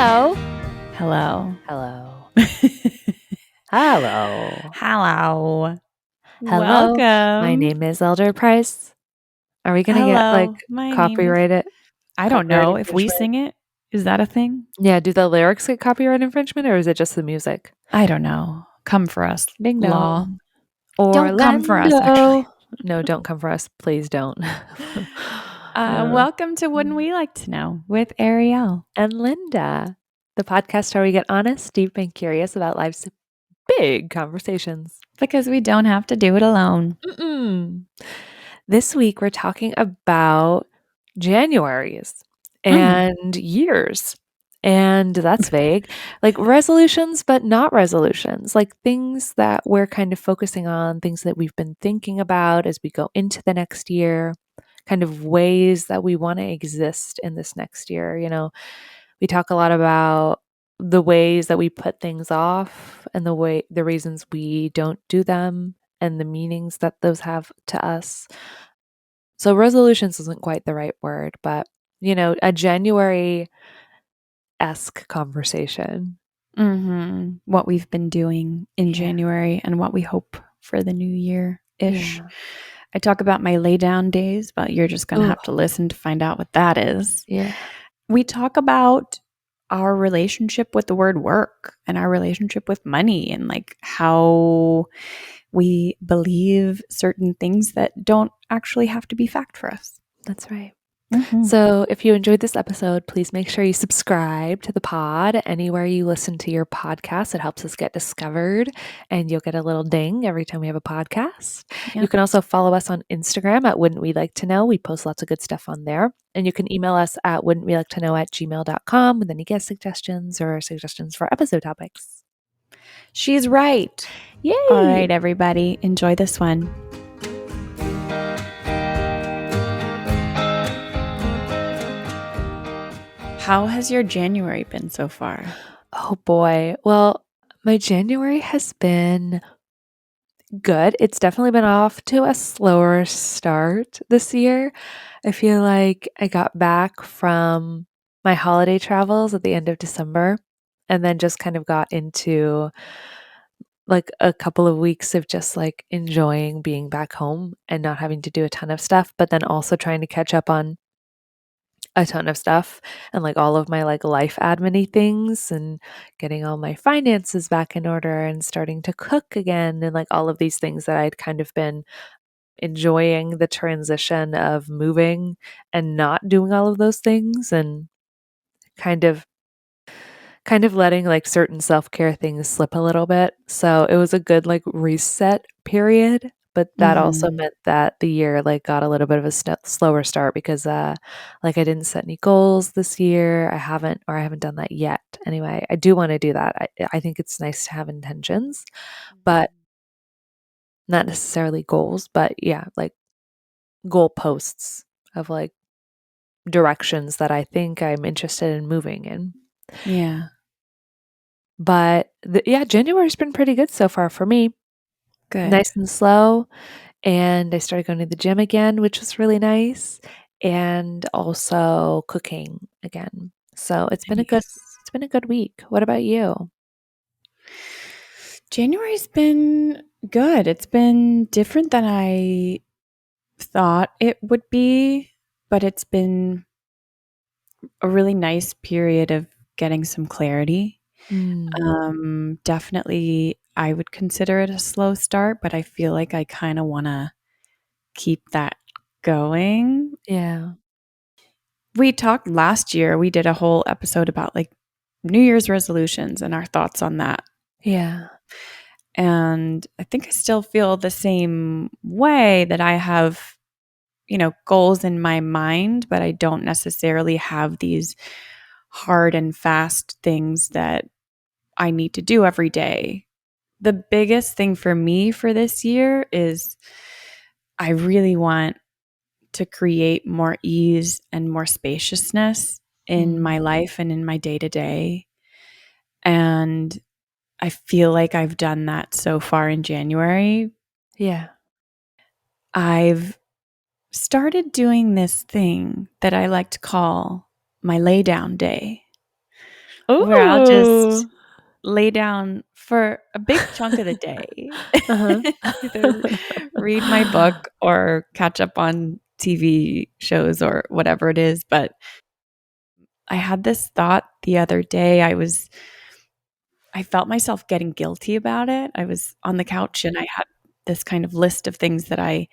Hello. Hello. Hello. Hello. Hello. Hello. Welcome. My name is Elder Price. Are we going to get copyrighted? I don't know if we sing it. Is that a thing? Yeah. Do the lyrics get copyright infringement or is it just the music? I don't know. Come for us, Ding law. dong. Don't come for us, actually. No, don't come for us. Please don't. Welcome to Wouldn't We Like to Know with Ariel and Linda, the podcast where we get honest, deep, and curious about life's big conversations. Because we don't have to do it alone. This week, we're talking about Januaries and years. And that's vague. Like resolutions, but not resolutions. Like things that we're kind of focusing on, things that we've been thinking about as we go into the next year, kind of ways that we want to exist in this next year. You know, we talk a lot about the ways that we put things off and the reasons we don't do them and the meanings that those have to us. So resolutions isn't quite the right word, but you know, a January-esque conversation. What we've been doing in January and what we hope for the new year-ish. Yeah. I talk about my lay down days, but you're just going to have to listen to find out what that is. Yeah. We talk about our relationship with the word work and our relationship with money and like how we believe certain things that don't actually have to be fact for us. That's right. So if you enjoyed this episode, please make sure you subscribe to the pod anywhere you listen to your podcast. It helps us get discovered and you'll get a little ding every time we have a podcast. Yep. You can also follow us on Instagram at Wouldn't We Like to Know. We post lots of good stuff on there. And you can email us at wouldn'twelike-to-know@gmail.com with any guest suggestions or suggestions for episode topics. She's right. Yay! All right, everybody, enjoy this one. How has your January been so far? Oh boy. Well, my January has been good. It's definitely been off to a slower start this year. I feel like I got back from my holiday travels at the end of December and then just kind of got into like a couple of weeks of just like enjoying being back home and not having to do a ton of stuff, but then also trying to catch up on a ton of stuff and like all of my like life admin-y things and getting all my finances back in order and starting to cook again and like all of these things that I'd kind of been enjoying the transition of moving and not doing all of those things and kind of letting like certain self-care things slip a little bit. So it was a good like reset period. But that also meant that the year like got a little bit of a slower start because like I didn't set any goals this year. I haven't done that yet. Anyway, I do want to do that. I think it's nice to have intentions, but not necessarily goals, but yeah, like goalposts of like directions that I think I'm interested in moving in. Yeah. But January's been pretty good so far for me. Good. Nice and slow. And I started going to the gym again, which was really nice. And also cooking again. So it's been a good week. What about you? January's been good. It's been different than I thought it would be, but it's been a really nice period of getting some clarity. Definitely, I would consider it a slow start, but I feel like I kind of want to keep that going. Yeah. We talked last year, we did a whole episode about like New Year's resolutions and our thoughts on that. Yeah. And I think I still feel the same way that I have, you know, goals in my mind, but I don't necessarily have these hard and fast things that I need to do every day. The biggest thing for me for this year is I really want to create more ease and more spaciousness in my life and in my day-to-day. And I feel like I've done that so far in January. Yeah. I've started doing this thing that I like to call my lay down day. where I'll Ooh. just lay down for a big chunk of the day, Uh-huh. either read my book or catch up on TV shows or whatever it is. But I had this thought the other day. I felt myself getting guilty about it. I was on the couch and I had this kind of list of things that I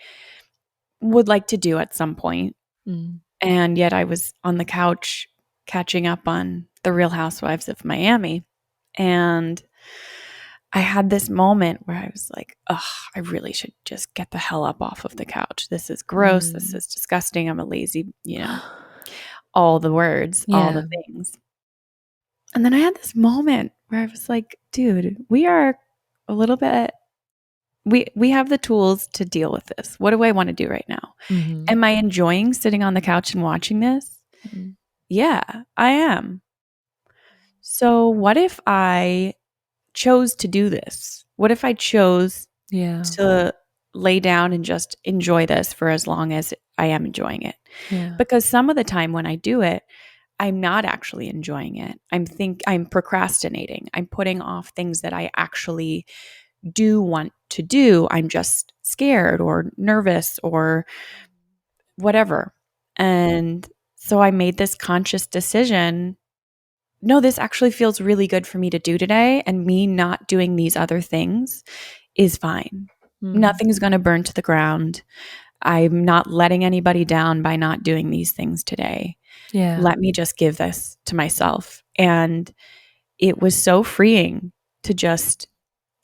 would like to do at some point. Mm. And yet I was on the couch catching up on The Real Housewives of Miami. And I had this moment where I was like, "Ugh, I really should just get the hell up off of the couch. This is gross. This Mm. is disgusting. I'm a lazy, all the words, all the Yeah. things." And then I had this moment where I was like, "Dude, we are a little bit we have the tools to deal with this. What do I want to do right now? Mhm. Am I enjoying sitting on the couch and watching this? Mm. Yeah, I am. So what if I chose to do this? What if I chose Yeah. to lay down and just enjoy this for as long as I am enjoying it?" Yeah. Because some of the time when I do it, I'm not actually enjoying it. I'm procrastinating. I'm putting off things that I actually do want to do. I'm just scared or nervous or whatever. And so I made this conscious decision. No, this actually feels really good for me to do today. And me not doing these other things is fine. Mm. Nothing's going to burn to the ground. I'm not letting anybody down by not doing these things today. Yeah. Let me just give this to myself. And it was so freeing to just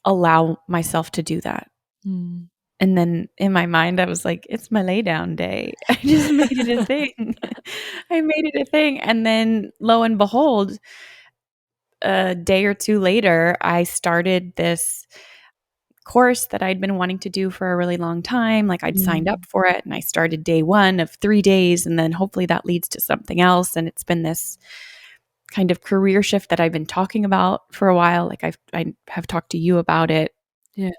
allow myself to do that. Mm. And then in my mind, I was like, it's my lay down day. I just made it a thing. I made it a thing. And then lo and behold, a day or two later, I started this course that I'd been wanting to do for a really long time. Like I'd signed up Mm. for it and I started day one of 3 days. And then hopefully that leads to something else. And it's been this kind of career shift that I've been talking about for a while. Like I have talked to you about it. Yeah.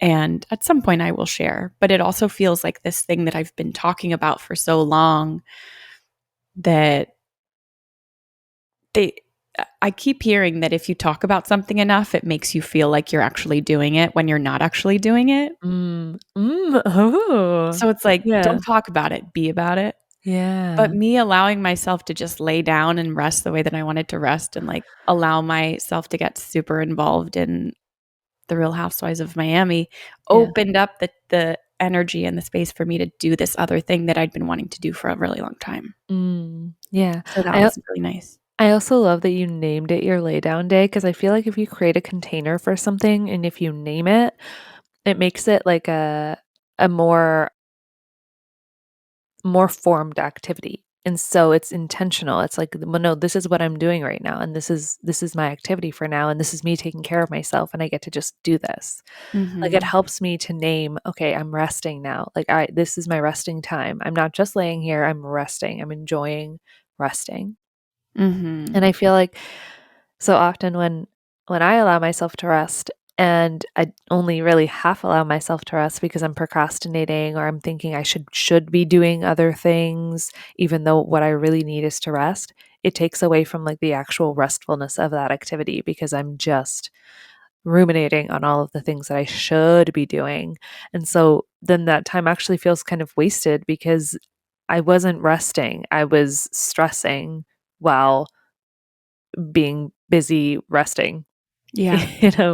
And at some point I will share, but it also feels like this thing that I've been talking about for so long that they I keep hearing that if you talk about something enough, it makes you feel like you're actually doing it when you're not actually doing it. Mm. Mm. Oh. So it's like, Yeah. don't talk about it, be about it. But Yeah. me allowing myself to just lay down and rest the way that I wanted to rest and like allow myself to get super involved in The Real Housewives of Miami Yeah. opened up the energy and the space for me to do this other thing that I'd been wanting to do for a really long time. Mm. Yeah. So that I was really nice. I also love that you named it your lay down day because I feel like if you create a container for something and if you name it, it makes it like a more formed activity. And so it's intentional. It's like, well, no, this is what I'm doing right now, and this is my activity for now, and this is me taking care of myself, and I get to just do this. Like it Mhm. helps me to name, okay, I'm resting now. Like this is my resting time. I'm not just laying here, I'm resting. I'm enjoying resting. And Mhm. I feel like so often when I allow myself to rest and I only really half allow myself to rest because I'm procrastinating or I'm thinking I should be doing other things even though what I really need is to rest, it takes away from like the actual restfulness of that activity because I'm just ruminating on all of the things that I should be doing. And so then that time actually feels kind of wasted because I wasn't resting. I was stressing while being busy resting, Yeah,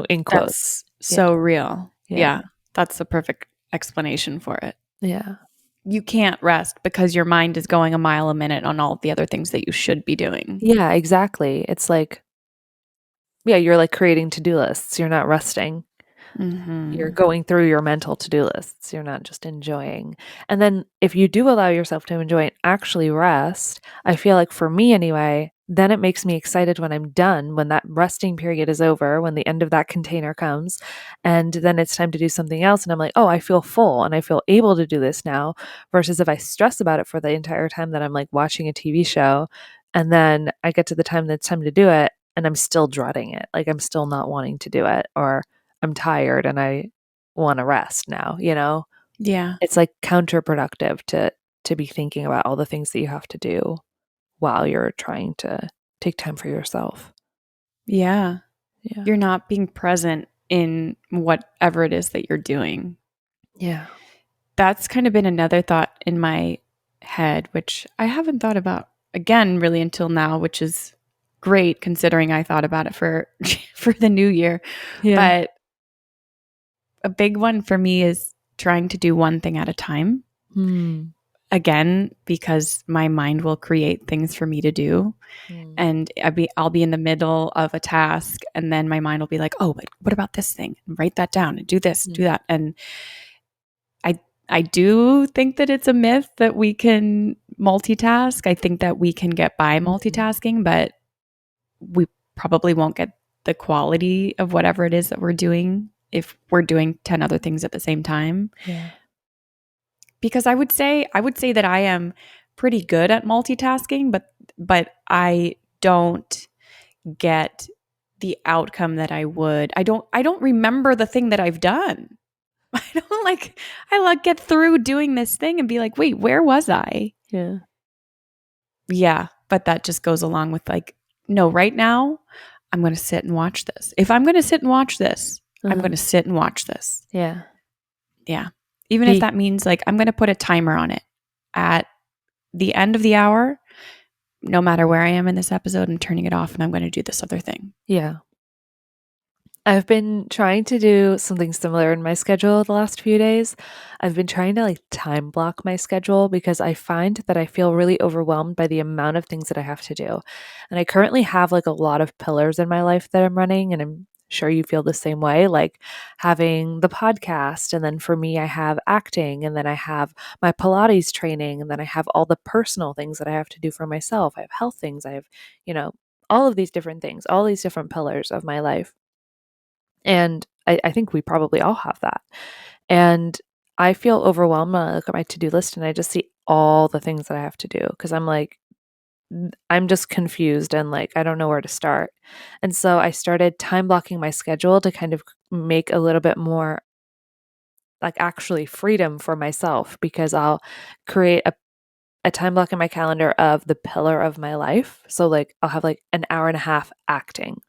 in quotes. that's Yeah. so real. Yeah. Yeah, that's the perfect explanation for it. Yeah. You can't rest because your mind is going a mile a minute on all the other things that you should be doing. Yeah, exactly. It's like, yeah, you're like creating to-do lists. You're not resting. You're Mhm. going through your mental to-do lists. You're not just enjoying. And then if you do allow yourself to enjoy and actually rest, I feel like for me anyway, then it makes me excited when I'm done, when that resting period is over, when the end of that container comes, and then it's time to do something else. And I'm like, oh, I feel full and I feel able to do this now. Versus if I stress about it for the entire time that I'm like watching a TV show, and then I get to the time that it's time to do it, and I'm still dreading it. Like I'm still not wanting to do it, or I'm tired and I want to rest now. Yeah. It's like counterproductive to be thinking about all the things that you have to do while you're trying to. take time for yourself. Yeah. Yeah. You're not being present in whatever it is that you're doing. Yeah. That's kind of been another thought in my head, which I haven't thought about again really until now, which is great considering I thought about it for for the new year. Yeah. But a big one for me is trying to do one thing at a time. Hmm. Again, because my mind will create things for me to do. Hmm. And I'll be in the middle of a task and then my mind will be like, oh, but what about this thing? And write that down and do this, Hmm. do that. And I I do think that it's a myth that we can multitask. I think that we can get by Hmm. multitasking, but we probably won't get the quality of whatever it is that we're doing if we're doing 10 other things at the same time. Yeah. Because I would say that I am pretty good at multitasking, but I don't get the outcome that I would. I don't remember the thing that I've done. I don't like I like get through doing this thing and be like, "Wait, where was I?" Yeah. Yeah, but that just goes along with like, no, right now I'm going to sit and watch this. If I'm going to sit and watch this, I'm going Uh-huh. to sit and watch this. Yeah. Yeah. Even if Be that means like I'm going to put a timer on it at the end of the hour, no matter where I am in this episode, I'm turning it off and I'm going to do this other thing. yeah. I've been trying to do something similar in my schedule the last few days. I've been trying to like time block my schedule because I find that I feel really overwhelmed by the amount of things that I have to do. And I currently have like a lot of pillars in my life that I'm running, and I'm sure you feel the same way, like having the podcast. And then for me, I have acting, and then I have my Pilates training, and then I have all the personal things that I have to do for myself. I have health things, I have, you know, all of these different things, all these different pillars of my life. And I think we probably all have that. And I feel overwhelmed when I look at my to do list and I just see all the things that I have to do because I'm like, I'm just confused and like, I don't know where to start. And so I started time blocking my schedule to kind of make a little bit more like actually freedom for myself because I'll create a time block in my calendar of the pillar of my life. So, like, I'll have like an hour and a half acting,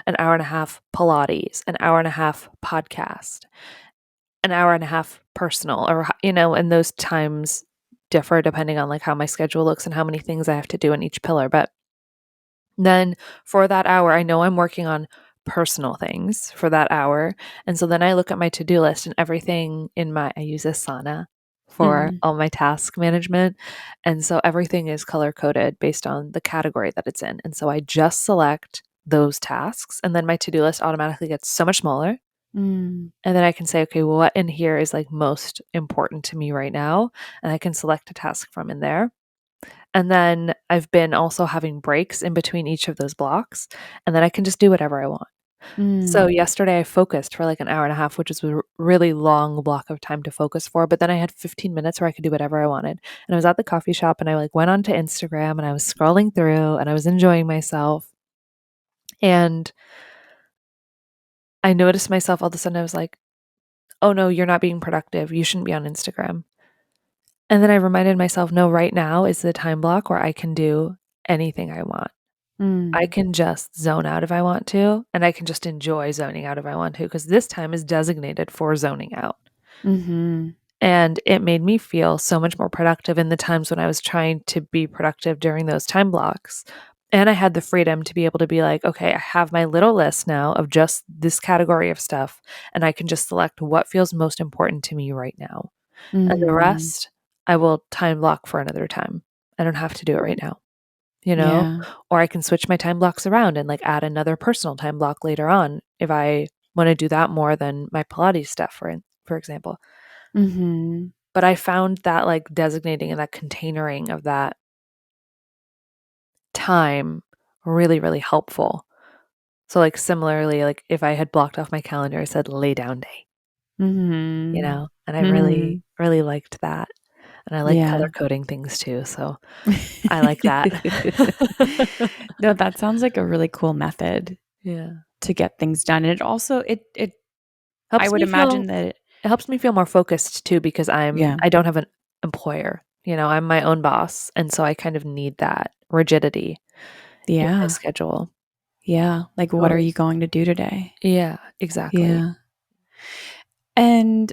an hour and a half Pilates, an hour and a half podcast, an hour and a half personal, or, and those times differ depending on like how my schedule looks and how many things I have to do in each pillar. But then for that hour, I know I'm working on personal things for that hour. And so then I look at my to do list and everything I use Asana for Mm, all my task management. And so everything is color coded based on the category that it's in. And so I just select those tasks and then my to do list automatically gets so much smaller. mm, And then I can say, okay, well, what in here is like most important to me right now? And I can select a task from in there. And then I've been also having breaks in between each of those blocks, and then I can just do whatever I want. So mm, yesterday I focused for like an hour and a half, which is a really long block of time to focus for, but then I had 15 minutes where I could do whatever I wanted. And I was at the coffee shop and I like went onto Instagram and I was scrolling through and I was enjoying myself. And I noticed myself all of a sudden I was like, "Oh no, you're not being productive. You shouldn't be on Instagram." And then I reminded myself, "No, right now is the time block where I can do anything I want." I mm, can just zone out if I want to, and I can just enjoy zoning out if I want to, because this time is designated for zoning out. mhm, And it made me feel so much more productive in the times when I was trying to be productive during those time blocks. And I had the freedom to be able to be like, okay, I have my little list now of just this category of stuff, and I can just select what feels most important to me right now. And the mhm. rest, I will time block for another time. I don't have to do it right now, you know? Yeah. Or I can switch my time blocks around and like add another personal time block later on if I want to do that more than my Pilates stuff, for example. Mhm, But I found that like designating and that containering of that time really, really helpful. So like similarly, like if I had blocked off my calendar, I said lay down day, mhm, and I really, mhm. really liked that. And I like color Yeah. coding things too. So I like that. No, that sounds like a really cool method Yeah. to get things done. And it also it I Helps would me imagine feel that it helps me feel more focused too because yeah. I don't have an employer. I'm my own boss, and so I kind of need that rigidity in my Yeah. schedule. Yeah. Like, what are Totally. you going to do today? Yeah, exactly. Yeah. And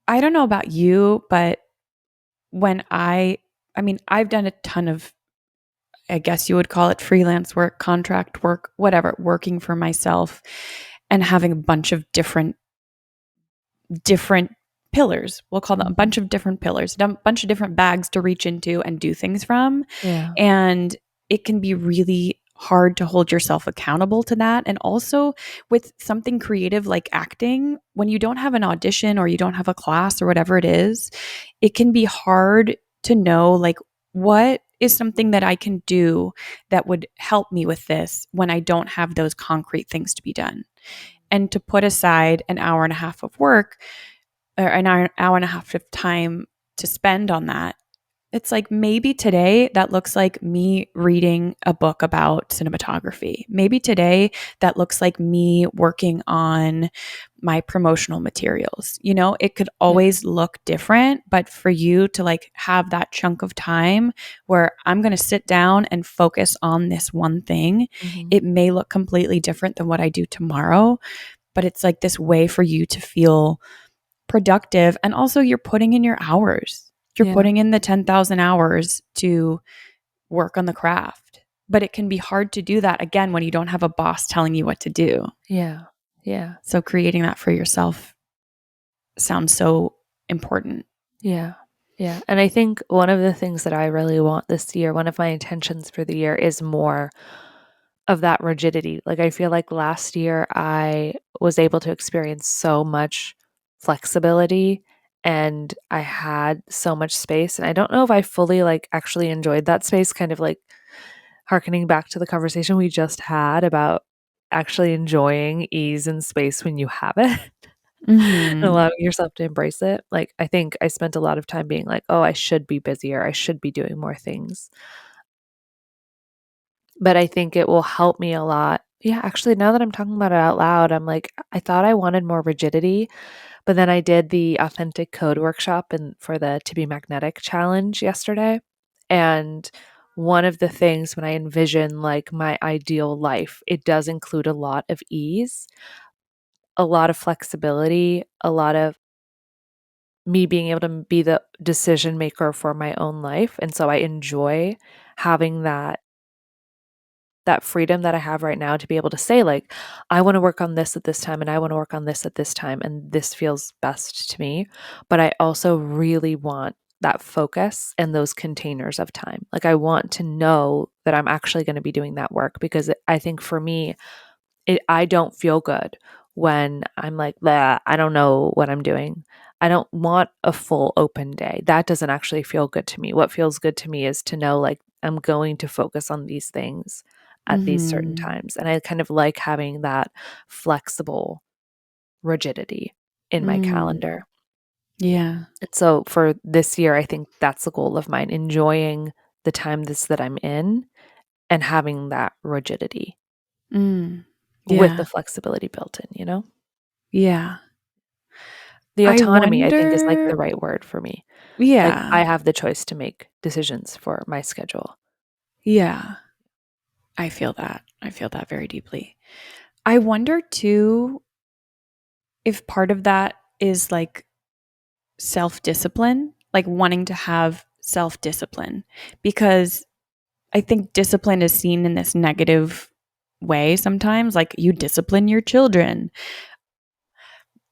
I don't know about you, but when I mean, I've done a ton of, I guess you would call it freelance work, contract work, whatever, working for myself and having a bunch of different pillars. We'll call them a Mhm. bunch of different pillars, a bunch of different bags to reach into and do things from. Yeah. And it can be really hard to hold yourself accountable to that. And also with something creative like acting, when you don't have an audition or you don't have a class or whatever it is, it can be hard to know like what is something that I can do that would help me with this when I don't have those concrete things to be done. And to put aside an hour and a half of work or an hour and a half of time to spend on that. It's like maybe today that looks like me reading a book about cinematography. Maybe today that looks like me working on my promotional materials. You know, it could Yeah. always look different, but for you to like have that chunk of time where I'm going to sit down and focus on this one thing, Mhm. it may look completely different than what I do tomorrow, but it's like this way for you to feel productive. And also, you're putting in your hours. You're Yeah. putting in the 10,000 hours to work on the craft. But it can be hard to do that again when you don't have a boss telling you what to do. Yeah. Yeah. So, creating that for yourself sounds so important. Yeah. Yeah. And I think one of the things that I really want this year, one of my intentions for the year is more of that rigidity. Like I feel like last year I was able to experience so much flexibility and I had so much space and I don't know if I fully like actually enjoyed that space, kind of like harkening back to the conversation we just had about actually enjoying ease and space when you have it. And Mm-hmm. allowing yourself to embrace it. Like, I think I spent a lot of time being like, "Oh, I should be busier. I should be doing more things." But I think it will help me a lot. Yeah, actually, now that I'm talking about it out loud, I'm like, I thought I wanted more rigidity, but then I did the authentic code workshop and for the To Be Magnetic challenge yesterday. And one of the things when I envision like my ideal life, it does include a lot of ease, a lot of flexibility, a lot of me being able to be the decision maker for my own life, and so I enjoy having that freedom that I have right now to be able to say, like, "I wanna work on this at this time, and I wanna work on this at this time, and this feels best to me." But I also really want that focus and those containers of time. Like, I want to know that I'm actually gonna be doing that work because I think for me, I don't feel good when I'm like, "Blah, I don't know what I'm doing." I don't want a full open day. That doesn't actually feel good to me. What feels good to me is to know, like, I'm going to focus on these things at these certain Mm-hmm. times, and I kind of like having that flexible rigidity in my Mm. calendar. Yeah. And so for this year, I think that's the goal of mine, enjoying the time that I'm in and having that rigidity Mm. with the Yeah. flexibility built in, you know? Yeah. The I autonomy, I think, is, like, wonder, the right word for me. Like, yeah. I have the choice to make decisions for my schedule. Yeah. I feel that. I feel that very deeply. I wonder too if part of that is like self discipline, like wanting to have self discipline, because I think discipline is seen in this negative way sometimes, like you discipline your children.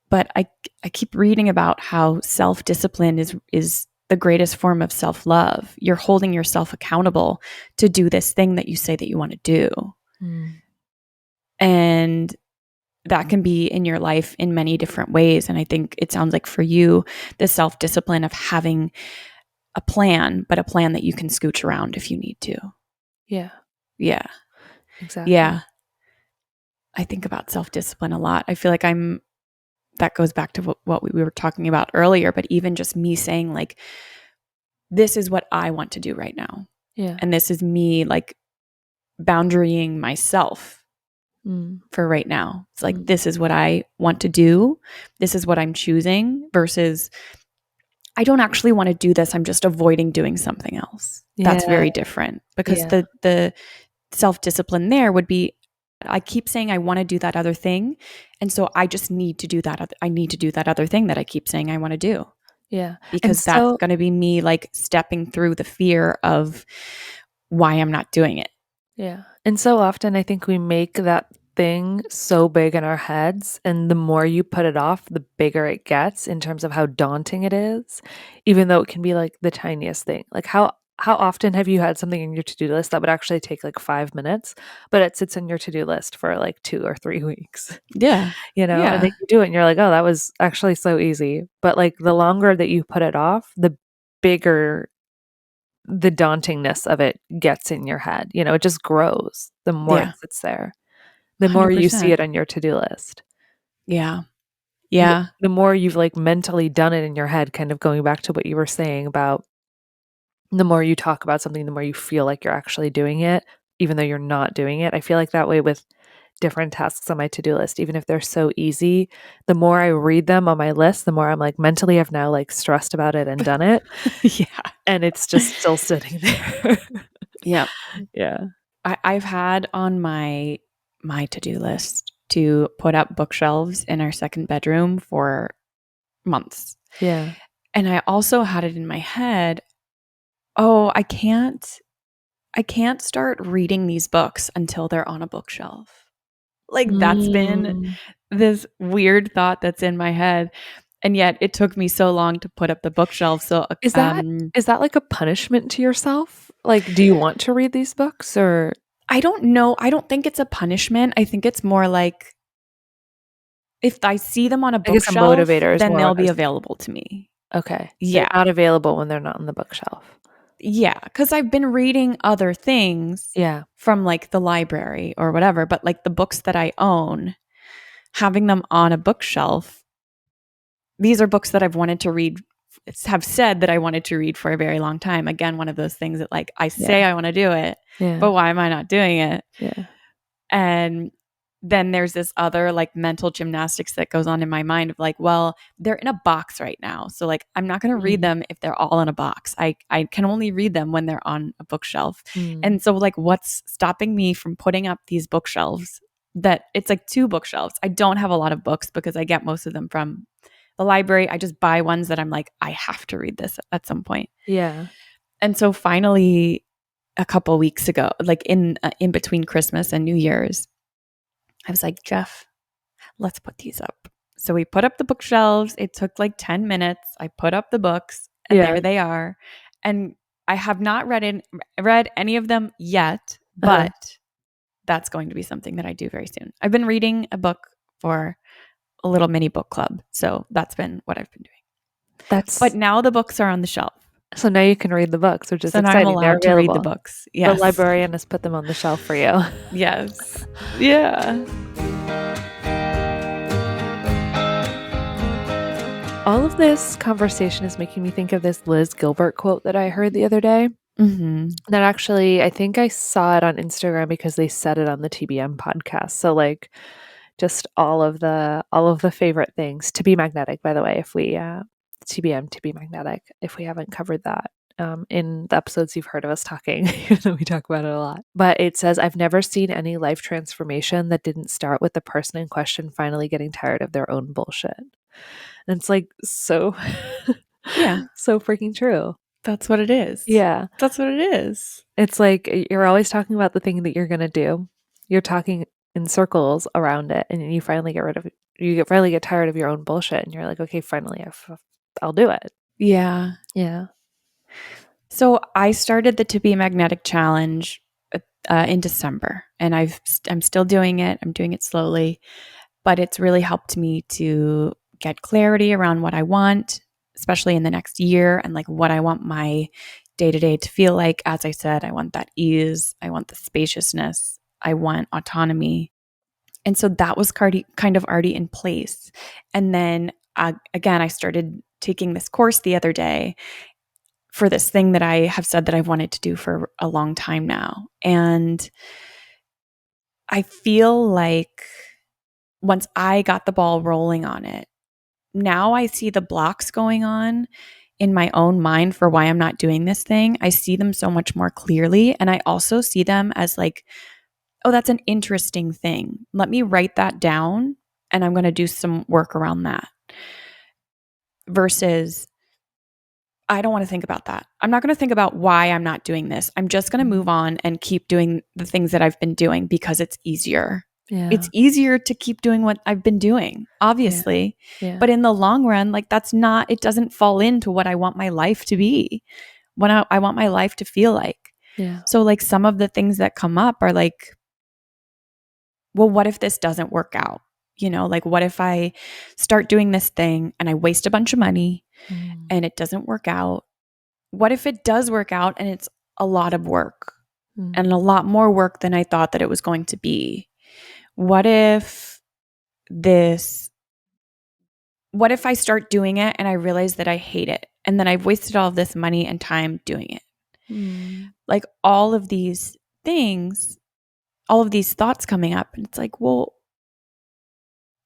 But I keep reading about how self discipline is the greatest form of self love. You're holding yourself accountable to do this thing that you say that you want to do. Mm. And that can be in your life in many different ways. And I think it sounds like for you, the self discipline of having a plan, but a plan that you can scooch around if you need to. Yeah, Yeah. Yeah. exactly. I think about self discipline a lot. I feel like that goes back to what we were talking about earlier, but even just me saying, like, this is what I want to do right now. Yeah. And this is me, like, boundarying myself Mm. for right now. It's like, Mm. this is what I want to do. This is what I'm choosing versus I don't actually want to do this. I'm just avoiding doing something else. That's Yeah, very different because yeah. the self-discipline there would be, I keep saying I want to do that other thing. And so I just need to do that. I need to do that other thing that I keep saying I want to do, Yeah. And because that's so going to be me like stepping through the fear of why I'm not doing it. yeah. And so often I think we make that thing so big in our heads, and the more you put it off, the bigger it gets in terms of how daunting it is, even though it can be like the tiniest thing. Like how often have you had something in your to-do list that would actually take like 5 minutes, but it sits on your to-do list for like 2 or 3 weeks, Yeah. you know? And then Yeah. you do it and you're like, "Oh, that was actually so easy." But like the longer that you put it off, the bigger the dauntingness of it gets in your head. You know, it just grows the more it Yeah. sits there, the more you see 100%. it on your to-do list. Yeah. And Yeah. the more you've like mentally done it in your head, kind of going back to what you were saying about the more you talk about something, the more you feel like you're actually doing it, even though you're not doing it. I feel like that way with different tasks on my to-do list, even if they're so easy, the more I read them on my list, the more I'm like mentally I've now like stressed about it and done it. Yeah. And it's just still sitting there. Yeah. Yeah. I've had on my to-do list to put up bookshelves in our second bedroom for months. Yeah. And I also had it in my head, oh, I can't start reading these books until they're on a bookshelf. Like that's been Mm. this weird thought that's in my head. And yet it took me so long to put up the bookshelf. So Is that like a punishment to yourself? Like, do you want to read these books or I don't know. I don't think it's a punishment. I think it's more like if I see them on a I guess a bookshelf, motivator is then more they'll what I be was available to me. okay. They're Yeah. not available when they're not on the bookshelf. Yeah. Cause I've been reading other things Yeah. from like the library or whatever, but like the books that I own, having them on a bookshelf, these are books that I've wanted to read, have said that I wanted to read for a very long time. Again, one of those things that like I Yeah. say I want to do it, Yeah. but why am I not doing it? Yeah. And then there's this other like mental gymnastics that goes on in my mind of like, well, they're in a box right now. So like I'm not going to read Mhm. them if they're all in a box. I can only read them when they're on a bookshelf. Mm. And so like what's stopping me from putting up these bookshelves, that it's like two bookshelves. I don't have a lot of books because I get most of them from the library. I just buy ones that I'm like, I have to read this at some point. Yeah. And so finally a couple weeks ago, like in between Christmas and New Year's, I was like, Jeff, let's put these up. So we put up the bookshelves. It took like 10 minutes. I put up the books and Yeah. there they are. And I have not read any of them yet, Uh-huh. but that's going to be something that I do very soon. I've been reading a book for a little mini book club. So that's been what I've been doing. But That's now the books are on the shelf. so now you can read the books, which is So now I'm exciting. They're allowed to read the available. books. The Yes. librarian has put them on the shelf for you. Yes. Yeah. All of this conversation is making me think of this Liz Gilbert quote that I heard the other day. Mm-hmm. That actually, I think I saw it on Instagram because they said it on the TBM podcast. So like just all of the favorite things. To be magnetic, by the way, if we TBM to be magnetic, if we haven't covered that. In the episodes you've heard of us talking, even though we talk about it a lot. But it says, I've never seen any life transformation that didn't start with the person in question finally getting tired of their own bullshit. And it's like so Yeah. so freaking true. That's what it is. Yeah. That's what it is. It's like you're always talking about the thing that you're gonna do. You're talking in circles around it, and you finally get rid of finally get tired of your own bullshit, and you're like, okay, finally, I'll do it. Yeah. Yeah. So I started the To Be Magnetic Challenge in December, and I'm still doing it. I'm doing it slowly, but it's really helped me to get clarity around what I want, especially in the next year, and like what I want my day to day to feel like. As I said, I want that ease, I want the spaciousness, I want autonomy. And so that was kind of already in place. And then again, I started taking this course the other day for this thing that I have said that I've wanted to do for a long time now. And I feel like once I got the ball rolling on it, now I see the blocks going on in my own mind for why I'm not doing this thing, I see them so much more clearly. And I also see them as like, oh, that's an interesting thing. Let me write that down and I'm going to do some work around that. Versus, I don't want to think about that. I'm not going to think about why I'm not doing this. I'm just going to move on and keep doing the things that I've been doing because it's easier. Yeah. It's easier to keep doing what I've been doing, Yeah. obviously. Yeah. But in the long run, like that's not, it doesn't fall into what I want my life to be, what I want my life to feel like. Yeah. So, like, some of the things that come up are like, well, what if this doesn't work out? You know, like, what if I start doing this thing and I waste a bunch of money Mm. and it doesn't work out? What if it does work out and it's a lot of work and Mm. a lot more work than I thought that it was going to be? What if this, what if I start doing it and I realize that I hate it and then I've wasted all of this money and time doing it? Mm. Like all of these things, all of these thoughts coming up. And it's like, well,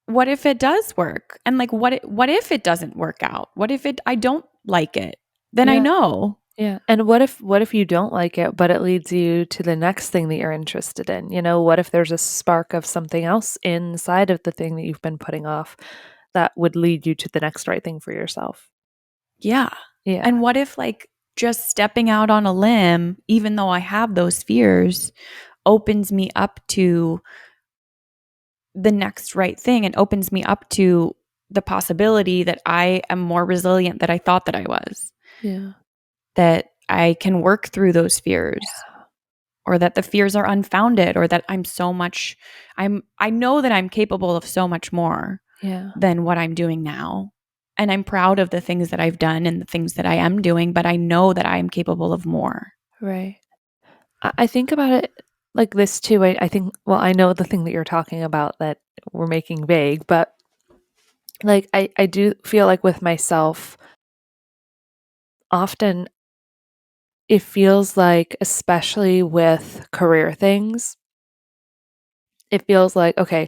what if it does work? And like, what if it doesn't work out? What if I don't like it? Then I Yeah. know. Yeah. And what if you don't like it, but it leads you to the next thing that you're interested in? You know, what if there's a spark of something else inside of the thing that you've been putting off that would lead you to the next right thing for yourself? Yeah. Yeah. And what if like just stepping out on a limb, even though I have those fears, opens me up to the next right thing and opens me up to the possibility that I am more resilient than I thought that I was, Yeah. that I can work through those fears, or that the fears are unfounded, or that I know that I'm capable of so much more Yeah. than what I'm doing now. And I'm proud of the things that I've done and the things that I am doing, but I know that I am capable of more. Right. I think about it like this too. I think, well, I know the thing that you're talking about that we're making vague, but like I do feel like with myself, often it feels like, especially with career things, it feels like, okay,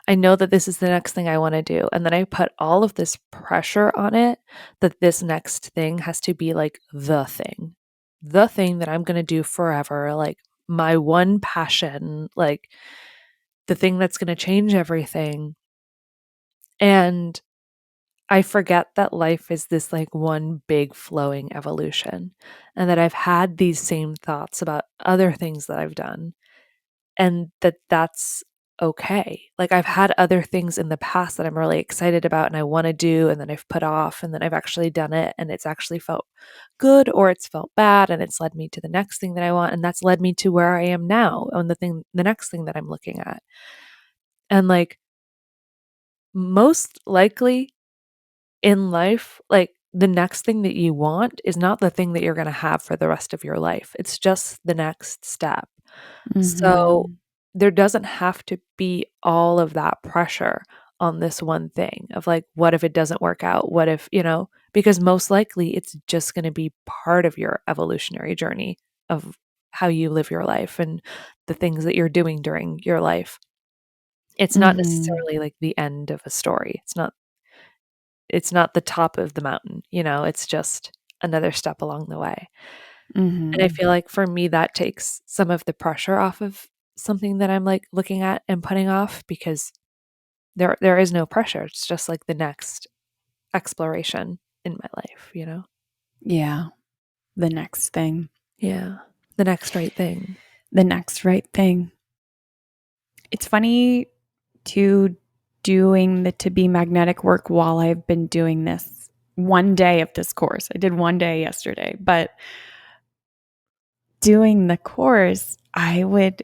I know that this is the next thing I want to do. And then I put all of this pressure on it that this next thing has to be like the thing that I'm going to do forever, like my one passion, like the thing that's going to change everything. And I forget that life is this like one big flowing evolution and that I've had these same thoughts about other things that I've done and that's okay. Like I've had other things in the past that I'm really excited about and I want to do and then I've put off and then I've actually done it and it's actually felt good or it's felt bad and it's led me to the next thing that I want and that's led me to where I am now on the next thing that I'm looking at. And like most likely in life, like the next thing that you want is not the thing that you're going to have for the rest of your life. It's just the next step. So Mm-hmm. there doesn't have to be all of that pressure on this one thing of like, what if it doesn't work out? What if, because most likely it's just going to be part of your evolutionary journey of how you live your life and the things that you're doing during your life. It's not Mm-hmm. necessarily like the end of a story. It's not the top of the mountain, it's just another step along the way. And I Mm-hmm. feel like for me, that takes some of the pressure off of something that I'm like looking at and putting off because there is no pressure. It's just like the next exploration in my life. Yeah. The next thing, Yeah. The next right thing. the next right thing. It's funny to doing the to be magnetic work while I've been doing this one day of this course. I did one day yesterday, but doing the course, I would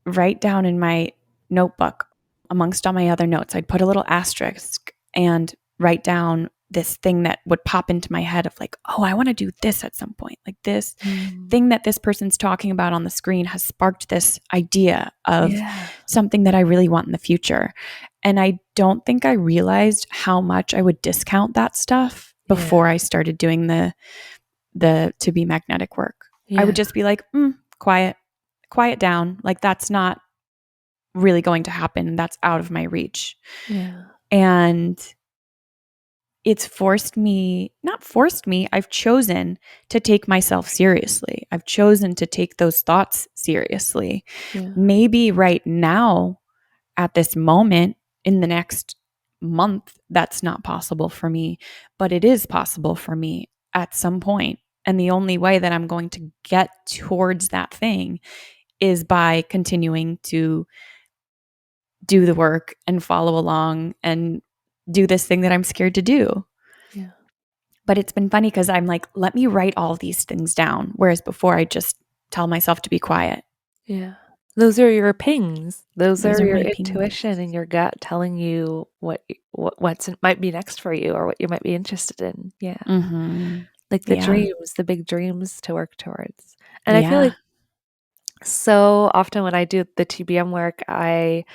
write down in my notebook amongst all my other notes, I'd put a little asterisk and write down this thing that would pop into my head of like, oh, I want to do this at some point. Like this Mm. thing that this person's talking about on the screen has sparked this idea of Yeah. something that I really want in the future. And I don't think I realized how much I would discount that stuff Yeah. before I started doing the to be magnetic work. I would Yeah. just be like, quiet down. Like that's not really going to happen. That's out of my reach. Yeah. And it's forced me, not forced me, I've chosen to take myself seriously. I've chosen to take those thoughts seriously. Yeah. Maybe right now, at this moment, in the next month, that's not possible for me, but it is possible for me at some point. And the only way that I'm going to get towards that thing is by continuing to do the work and follow along and do this thing that I'm scared to do. Yeah. But it's been funny because I'm like, let me write all these things down. Whereas before, I just tell myself to be quiet. Yeah. Those are your pings. Those Those are are your my pings. intuition and your gut telling you what's might be next for you or what you might be interested in. Yeah. Mm-hmm. Like the Yeah. dreams, the big dreams to work towards. And I feel Yeah. like so often when I do the TBM work, I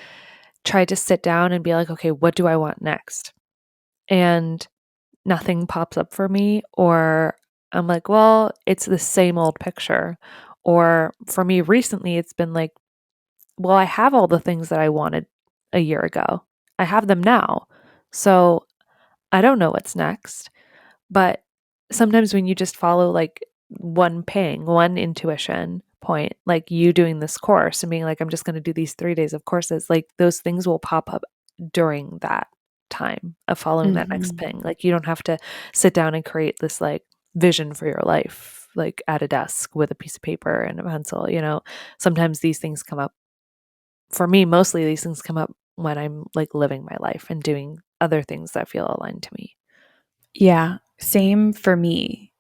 try to sit down and be like, okay, what do I want next? And nothing pops up for me, or I'm like, well, it's the same old picture. Or for me recently, it's been like, well, I have all the things that I wanted a year ago. I have them now. So I don't know what's next. But sometimes when you just follow like one ping, one intuition point, like you doing this course and being like, I'm just going to do these 3 days of courses, like those things will pop up during that time of following that next Mm-hmm. ping. Like you don't have to sit down and create this like vision for your life, like at a desk with a piece of paper and a pencil. Sometimes these things come up. For me, mostly these things come up when I'm like living my life and doing other things that feel aligned to me. Yeah. Same for me.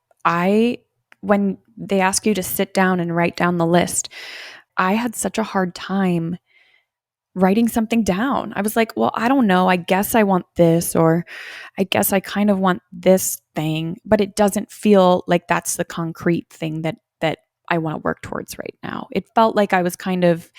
When they ask you to sit down and write down the list, I had such a hard time writing something down. I was like, well, I don't know. I guess I want this, or I guess I kind of want this thing, but it doesn't feel like that's the concrete thing that I want to work towards right now. It felt like I was kind of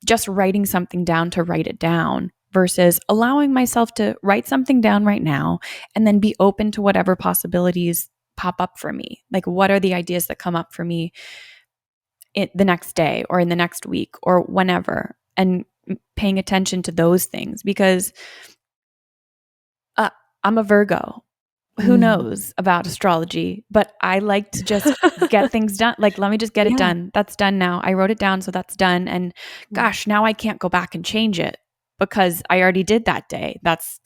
just writing something down to write it down versus allowing myself to write something down right now and then be open to whatever possibilities pop up for me. Like, what are the ideas that come up for me the next day or in the next week or whenever? And paying attention to those things because uh, I'm a Virgo. Who Mm. knows about astrology, but I like to just get things done. Like, let me just get it Yeah. done. That's done now. I wrote it down, so that's done. And Yeah. gosh, now I can't go back and change it because I already did that day. That's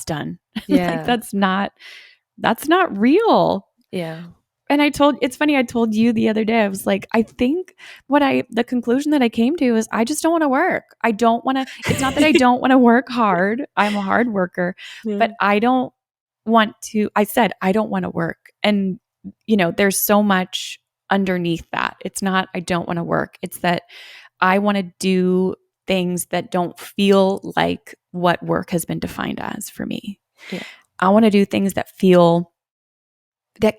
done. Like, Yeah. that's not real. Yeah. And it's funny, I told you the other day, I was like, I think the conclusion that I came to is I just don't want to work. I don't want to, it's not that I don't want to work hard. I'm a hard worker, Yeah. but I said, I don't want to work. And, there's so much underneath that. It's not, I don't want to work. It's that I want to do things that don't feel like what work has been defined as for me. Yeah. I want to do things that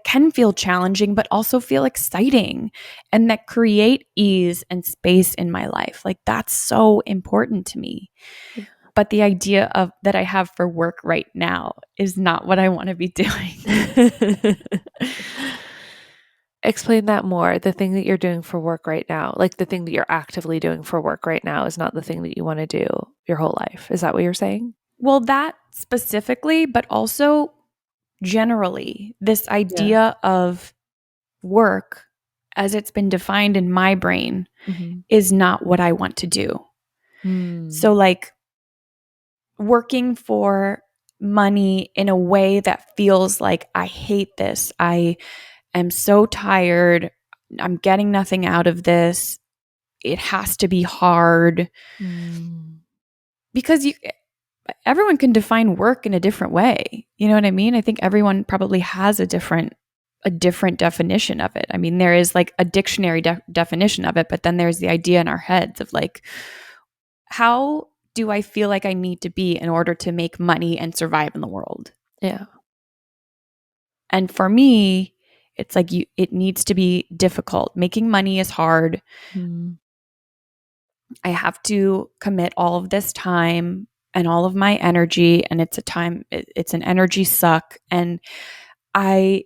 can feel challenging, but also feel exciting and that create ease and space in my life. Like that's so important to me. Yeah. But the idea of that I have for work right now is not what I want to be doing. Explain that more. The thing that you're doing for work right now, like the thing that you're actively doing for work right now, is not the thing that you want to do your whole life. Is that what you're saying? Well, that specifically, but also generally, this Yeah. idea of work as it's been defined in my brain Hmm. is not what I want to do. Mm. So, like, working for money in a way that feels like I hate this. I am so tired. I'm getting nothing out of this. It has to be hard Mm. because everyone can define work in a different way. You know what I mean? I think everyone probably has a different definition of it. I mean, there is like a dictionary definition of it, but then there's the idea in our heads of like, how do I feel like I need to be in order to make money and survive in the world? Yeah. And for me, it's like it needs to be difficult. Making money is hard. Mm. I have to commit all of this time and all of my energy, and it's an energy suck. And I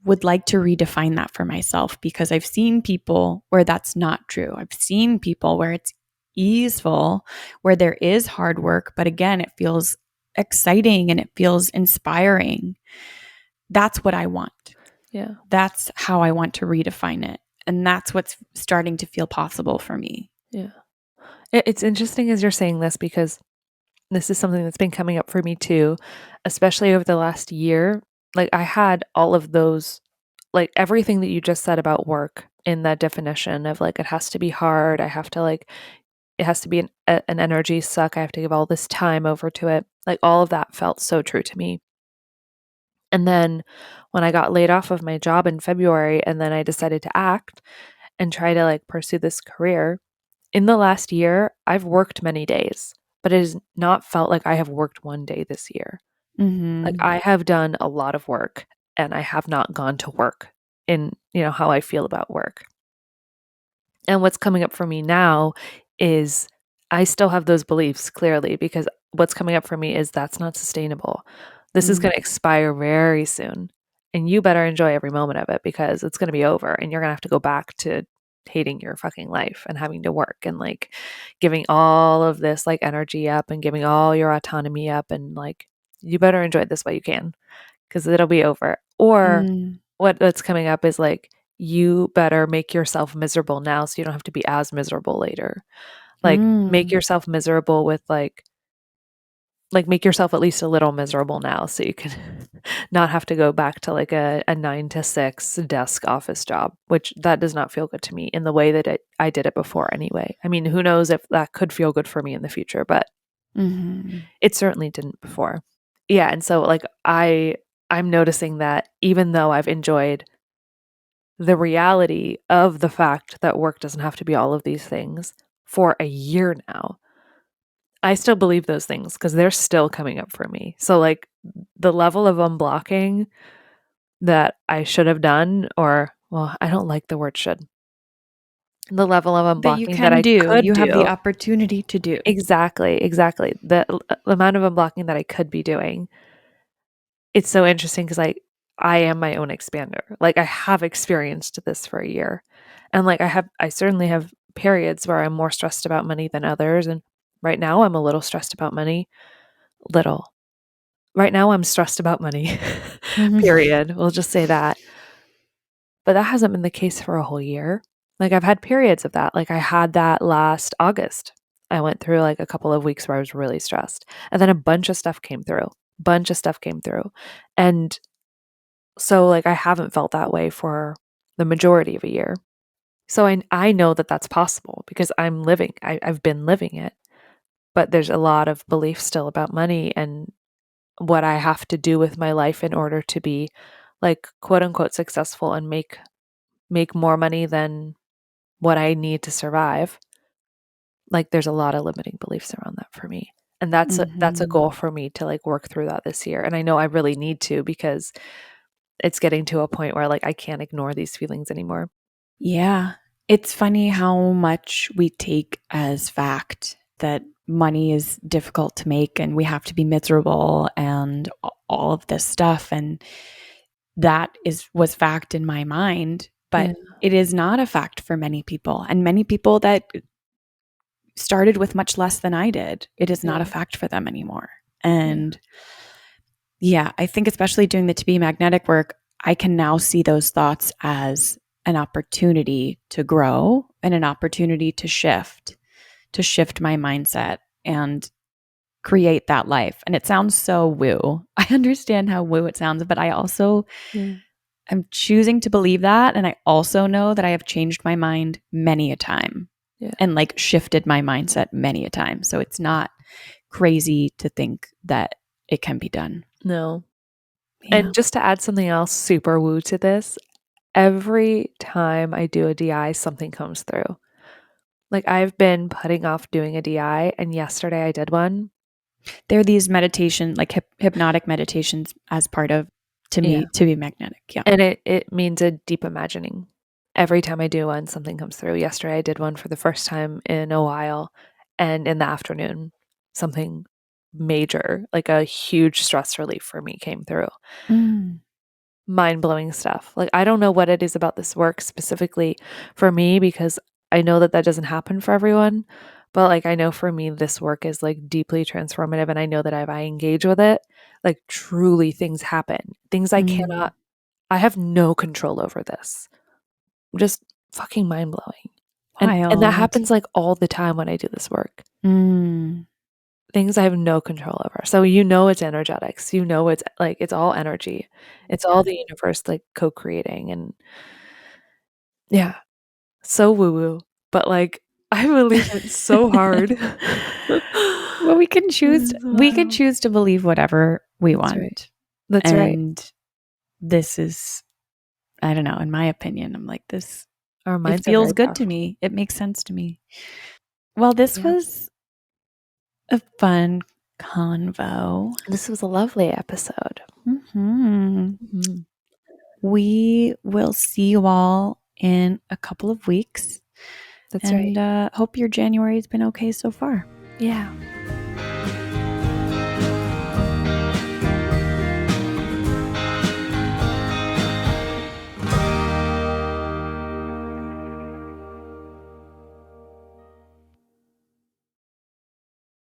would like to redefine that for myself because I've seen people where that's not true. I've seen people where it's easeful, where there is hard work, but again, it feels exciting and it feels inspiring. That's what I want. Yeah. That's how I want to redefine it. And that's what's starting to feel possible for me. Yeah. It's interesting as you're saying this because this is something that's been coming up for me too, especially over the last year. Like I had all of those, like everything that you just said about work in that definition of like it has to be hard. I have to like it has to be an energy suck. I have to give all this time over to it. Like all of that felt so true to me. And then when I got laid off of my job in February and then I decided to act and try to like pursue this career, in the last year, I've worked many days, but it has not felt like I have worked one day this year. Like Mm-hmm. I have done a lot of work and I have not gone to work in, how I feel about work. And what's coming up for me now is I still have those beliefs clearly because what's coming up for me is that's not sustainable. This is going to expire very soon. And you better enjoy every moment of it because it's going to be over and you're going to have to go back to hating your fucking life and having to work and like giving all of this like energy up and giving all your autonomy up and like you better enjoy this while you can because it'll be over. Or Mm-hmm. what's coming up is like you better make yourself miserable now so you don't have to be as miserable later. Like make Mm. yourself miserable with like make yourself at least a little miserable now so you can not have to go back to like a 9 to 6 desk office job, which that does not feel good to me in the way that I did it before anyway. I mean, who knows if that could feel good for me in the future, but Mm-hmm. it certainly didn't before. Yeah, and so like I'm noticing that even though I've enjoyed the reality of the fact that work doesn't have to be all of these things for a year now, I still believe those things because they're still coming up for me. So, like, the level of unblocking that I should have done, or, well, I don't like the word should, the level of That you unblocking that can I do, could you have the do. opportunity to do. Exactly, exactly. The amount of unblocking that I could be doing. It's so interesting because I am my own expander. Like, I have experienced this for a year. And, like, I certainly have periods where I'm more stressed about money than others. And right now, I'm a little stressed about money. Little. Right now, I'm stressed about money, Mm-hmm. period. We'll just say that. But that hasn't been the case for a whole year. Like, I've had periods of that. Like, I had that last August. I went through like a couple of weeks where I was really stressed. And then a bunch of stuff came through. Bunch of stuff came through. And so, like, I haven't felt that way for the majority of a year. So I know that that's possible because I've been living it. But there's a lot of belief still about money and what I have to do with my life in order to be like quote unquote successful and make more money than what I need to survive. Like there's a lot of limiting beliefs around that for me. And that's a Mm-hmm. goal for me to like work through that this year. And I know I really need to because it's getting to a point where like I can't ignore these feelings anymore. Yeah. It's funny how much we take as fact that money is difficult to make and we have to be miserable and all of this stuff. And that was fact in my mind, Yeah. but it is not a fact for many people. And many people that started with much less than I did, it is not a Yeah. fact for them anymore. Yeah. And yeah, I think especially doing the To Be Magnetic work, I can now see those thoughts as an opportunity to grow and an opportunity to shift my mindset and create that life. And it sounds so woo. I understand how woo it sounds, but I also Yeah. am choosing to believe that. And I also know that I have changed my mind many a time Yeah. and like shifted my mindset many a time. So it's not crazy to think that it can be done. No. Yeah. And just to add something else super woo to this, every time I do a DI, something comes through. Like I've been putting off doing a DI, and yesterday I did one. There are these meditation, like hypnotic meditations as part of Yeah. To Be Magnetic. Yeah. And it means a deep imagining. Every time I do one, something comes through. Yesterday I did one for the first time in a while, and in the afternoon, something major, like a huge stress relief for me came through. Mm. Mind-blowing stuff. Like I don't know what it is about this work specifically for me because I know that that doesn't happen for everyone, But like I know for me this work is like deeply transformative and I know that if I engage with it, like truly things happen. Things I Mm. cannot I have no control over this. Just fucking mind-blowing. And that Wild. happens like all the time when I do this work. Mm. Things I have no control over. So you know it's energetics. You know it's like it's all energy. It's all the universe like co-creating and yeah, so woo-woo. But like I believe it so hard. Well, This is we can wild. choose to believe whatever we That's right. want. That's right. And this is, I don't know, in my opinion, I'm like, this, Our it minds are feels very good to powerful. me. It makes sense to me. Well, this Yeah. was a fun convo. This was a lovely episode. Hmm. Mhm. We will see you all in a couple of weeks That's right. and hope your January has been okay so far. Yeah.